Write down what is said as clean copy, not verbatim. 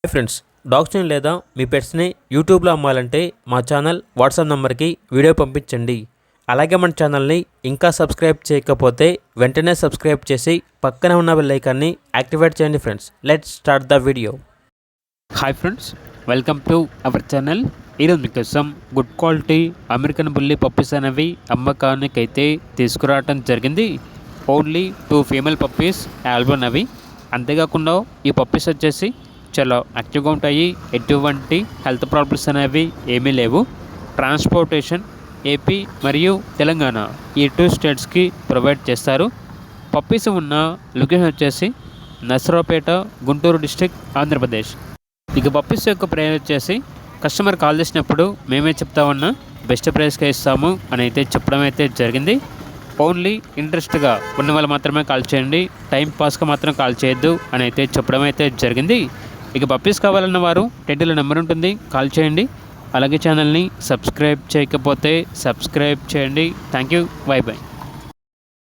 Hi friends, డాగ్స్ని లేదా మీ పెట్స్ని యూట్యూబ్లో అమ్మాలంటే మా ఛానల్ వాట్సాప్ నెంబర్కి వీడియో పంపించండి. అలాగే మన ఛానల్ని ఇంకా సబ్స్క్రైబ్ చేయకపోతే వెంటనే సబ్స్క్రైబ్ చేసి పక్కనే ఉన్న బెల్ ఐకాన్ని యాక్టివేట్ చేయండి. Friends, let's start the video. Hi friends, welcome to our channel. ఈరోజు మీకోసం good quality American bully puppies అనేవి అమ్మకానికి అయితే తీసుకురావడం జరిగింది. ఓన్లీ 2 ఫీమేల్ పప్పీస్ ఆల్బన్ అవి. అంతేకాకుండా ఈ పప్పీస్ వచ్చేసి చాలా యాక్టివ్గా ఉంటాయి. ఎటువంటి హెల్త్ ప్రాబ్లమ్స్ అనేవి ఏమీ లేవు. ట్రాన్స్పోర్టేషన్ ఏపీ మరియు తెలంగాణ ఈ 2 స్టేట్స్కి ప్రొవైడ్ చేస్తారు. పప్పీస్ ఉన్న లొకేషన్ వచ్చేసి నసరావుపేట, గుంటూరు డిస్ట్రిక్ట్, ఆంధ్రప్రదేశ్. ఇక పప్పీస్ యొక్క ప్రైస్ వచ్చేసి కస్టమర్ కాల్ చేసినప్పుడు మేమే చెప్తామన్నా బెస్ట్ ప్రైస్గా ఇస్తాము అని అయితే చెప్పడం అయితే జరిగింది. ఓన్లీ ఇంట్రెస్ట్గా ఉన్న వాళ్ళు మాత్రమే కాల్ చేయండి, టైం పాస్గా మాత్రం కాల్ చేయొద్దు అని అయితే చెప్పడం అయితే జరిగింది. ఇక పప్పీస్ కావాలన్న వారు టైటిల్లో నెంబర్ ఉంటుంది, కాల్ చేయండి. అలాగే ఛానల్ని సబ్స్క్రైబ్ చేయకపోతే సబ్స్క్రైబ్ చేయండి. Thank you, by by.